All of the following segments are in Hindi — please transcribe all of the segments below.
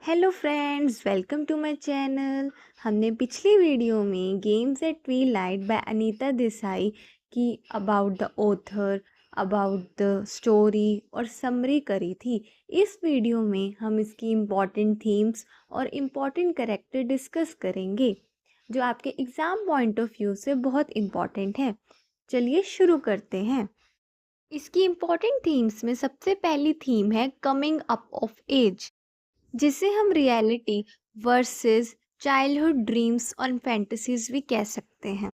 Hello friends, welcome to my channel. हमने पिछली वीडियो में games at twilight by Anita Desai की about the author, about the story और समरी करी थी। इस वीडियो में हम इसकी इम्पॉर्टेंट थीम्स और इम्पॉर्टेंट कैरेक्टर डिस्कस करेंगे जो आपके एग्ज़ाम पॉइंट ऑफ व्यू से बहुत इम्पॉर्टेंट है। चलिए शुरू करते हैं। इसकी इम्पॉर्टेंट थीम्स में सबसे पहली थीम है कमिंग अप ऑफ एज, जिसे हम रियलिटी वर्सेस चाइल्डहुड ड्रीम्स और फैंटेसीज भी कह सकते हैं।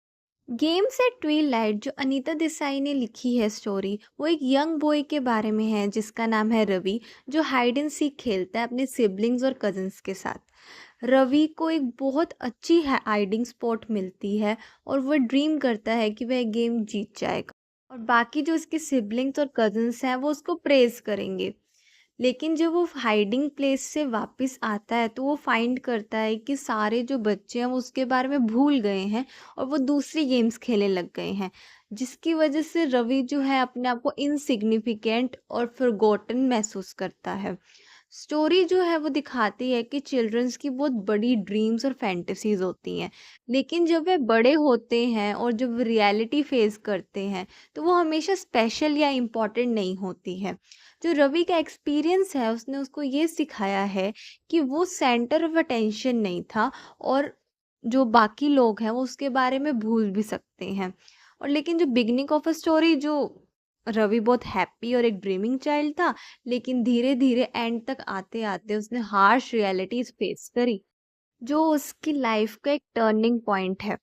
गेम्स एट ट्विलाइट जो अनीता देसाई ने लिखी है स्टोरी, वो एक यंग बॉय के बारे में है जिसका नाम है रवि, जो हाइड एंड सीक खेलता है अपने सिबलिंग्स और कजन्स के साथ। रवि को एक बहुत अच्छी हाइडिंग स्पॉट मिलती है और वह ड्रीम करता है कि वह गेम जीत जाएगा और बाकी जो उसके सिबलिंग्स और कजन्स हैं वो उसको प्रेज करेंगे। लेकिन जब वो हाइडिंग प्लेस से वापस आता है तो वो फाइंड करता है कि सारे जो बच्चे हैं वो उसके बारे में भूल गए हैं और वो दूसरी गेम्स खेलने लग गए हैं, जिसकी वजह से रवि जो है अपने आप को इनसिग्निफिकेंट और फॉरगॉटन महसूस करता है। स्टोरी जो है वो दिखाती है कि चिल्ड्रंस की बहुत बड़ी ड्रीम्स और फैंटेसीज होती हैं, लेकिन जब वे बड़े होते हैं और जब रियलिटी फेस करते हैं तो वो हमेशा स्पेशल या इम्पॉर्टेंट नहीं होती है। जो रवि का एक्सपीरियंस है उसने उसको ये सिखाया है कि वो सेंटर ऑफ अटेंशन नहीं था और जो बाकी लोग हैं वो उसके बारे में भूल भी सकते हैं। और लेकिन जो बिगनिंग ऑफ अ स्टोरी, जो रवि बहुत हैप्पी और एक ड्रीमिंग चाइल्ड था, लेकिन धीरे धीरे एंड तक आते आते उसने हार्श रियलिटीज फेस करी, जो उसकी लाइफ का एक टर्निंग पॉइंट है,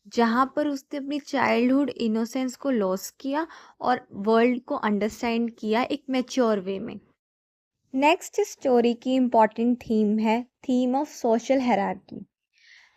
जहाँ पर उसने अपनी चाइल्डहुड इनोसेंस को लॉस किया और वर्ल्ड को अंडरस्टैंड किया एक मैच्योर वे में। नेक्स्ट स्टोरी की इम्पॉर्टेंट थीम है theme of social hierarchy.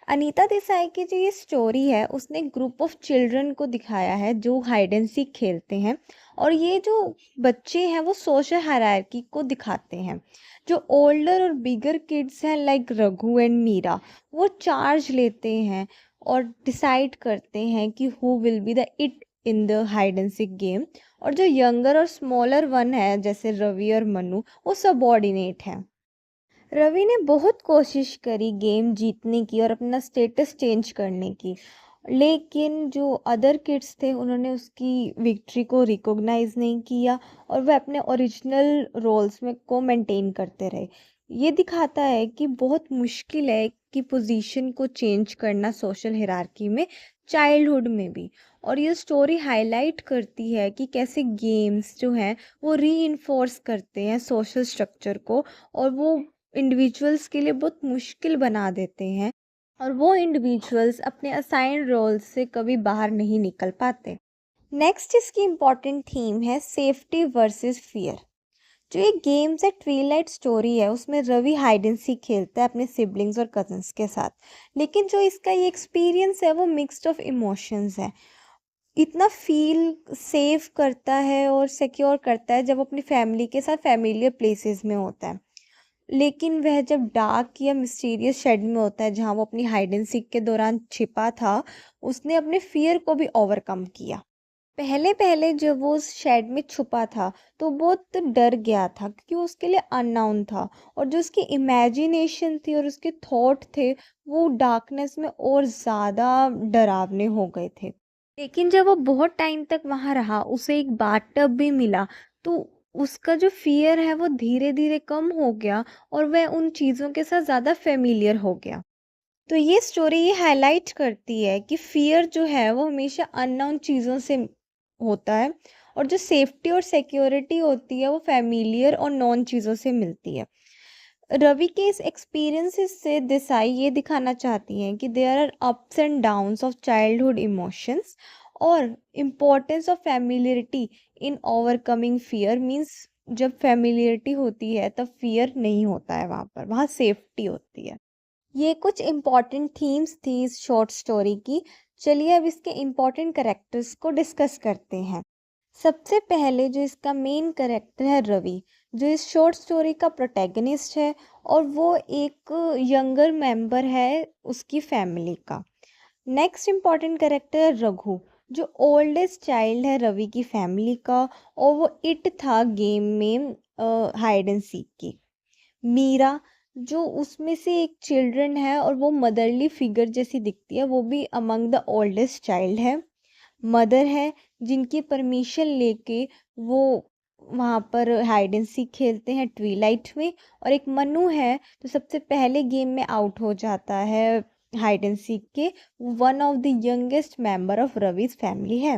Anita Desai की जो ये स्टोरी है उसने ग्रुप ऑफ चिल्ड्रन को दिखाया है जो हाइड एंड सीक खेलते हैं, और ये जो बच्चे हैं वो सोशल हायरार्की को दिखाते हैं। जो ओल्डर और बिगर किड्स हैं लाइक रघु एंड मीरा, वो चार्ज लेते हैं और डिसाइड करते हैं कि who will be the it in the hide and seek game. और जो यंगर और स्मॉलर वन है जैसे रवि और मनु, वो सबॉर्डिनेट हैं। रवि ने बहुत कोशिश करी गेम जीतने की और अपना स्टेटस चेंज करने की, लेकिन जो अदर किड्स थे उन्होंने उसकी विक्ट्री को रिकॉग्नाइज नहीं किया और वह अपने ओरिजिनल रोल्स में को मेंटेन करते रहे। ये दिखाता है कि बहुत मुश्किल है कि पोजीशन को चेंज करना सोशल हिरार्की में, चाइल्डहुड में भी। और ये स्टोरी हाईलाइट करती है कि कैसे गेम्स जो हैं वो री करते हैं सोशल स्ट्रक्चर को, और वो इंडिविजुअल्स के लिए बहुत मुश्किल बना देते हैं, और वो इंडिविजुअल्स अपने असाइन रोल से कभी बाहर नहीं निकल पाते। नेक्स्ट इसकी इम्पॉर्टेंट थीम है सेफ्टी वर्सेस फियर। जो ये गेम्स है ट्विलाइट स्टोरी है उसमें रवि हाइड एंड सीक खेलता है अपने सिबलिंग्स और कजन्स के साथ, लेकिन जो इसका ये एक्सपीरियंस है वो मिक्स्ड ऑफ इमोशंस है। इतना फील सेफ करता है और सिक्योर करता है जब अपनी फैमिली के साथ फैमिलियर प्लेसेस में होता है, लेकिन वह जब डार्क या मिस्टीरियस शेड में होता है जहाँ वो अपनी हाइड एंड सीक के दौरान छिपा था, उसने अपने फियर को भी ओवरकम किया। पहले पहले जब वो उस शेड में छुपा था तो बहुत डर गया था क्योंकि वो उसके लिए अननोन था, और जो उसकी इमेजिनेशन थी और उसके थॉट थे वो डार्कनेस में और ज़्यादा डरावने हो गए थे। लेकिन जब वो बहुत टाइम तक वहाँ रहा, उसे एक बाथटब भी मिला, तो उसका जो फ़ियर है वो धीरे-धीरे कम हो गया और वह उन चीज़ों के साथ ज़्यादा फ़ैमिलियर हो गया। तो ये स्टोरी ये हाइलाइट करती है कि फ़ियर जो है वो हमेशा अननोन चीज़ों से होता है, और जो सेफ्टी और सिक्योरिटी होती है वो फ़ैमिलियर और नॉन चीज़ों से मिलती है। रवि के इस एक्सपीरियंसेस से देसाई ये दिखाना चाहती हैं कि there are ups and downs of childhood emotions, और importance of familiarity in overcoming fear means जब फैमिलियरिटी होती है तब फियर नहीं होता है, वहाँ सेफ्टी होती है। ये कुछ इम्पॉर्टेंट थीम्स थी इस शॉर्ट स्टोरी की। चलिए अब इसके इम्पॉर्टेंट करेक्टर्स को डिस्कस करते हैं। सबसे पहले जो इसका मेन करेक्टर है रवि, जो इस शॉर्ट स्टोरी का प्रोटैगनिस्ट है, और वो एक यंगर मेंबर है उसकी फैमिली का। नेक्स्ट इम्पॉर्टेंट करेक्टर है रघु, जो ओल्डेस्ट चाइल्ड है रवि की फैमिली का, और वो इट था गेम में हाइड एंड सीक की। मीरा, जो उसमें से एक चिल्ड्रन है और वो मदरली फिगर जैसी दिखती है, वो भी अमंग द ओल्डेस्ट चाइल्ड है। मदर है जिनकी परमिशन लेके वो वहाँ पर हाइड एंड सीक खेलते हैं ट्वीलाइट में। और एक मनु है तो सबसे पहले गेम में आउट हो जाता है हाइड एंड सीक के। One of the youngest member of Ravi's family है।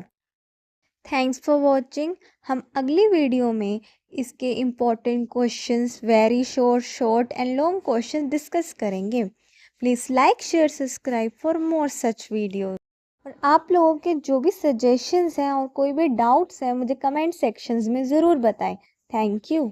Thanks for watching. हम अगली वीडियो में इसके important questions, very short, short and long question discuss करेंगे। Please like, share, subscribe for more such video. और आप लोगों के जो भी सजेशंस हैं और कोई भी डाउट्स हैं मुझे कमेंट सेक्शंस में ज़रूर बताएं। Thank you.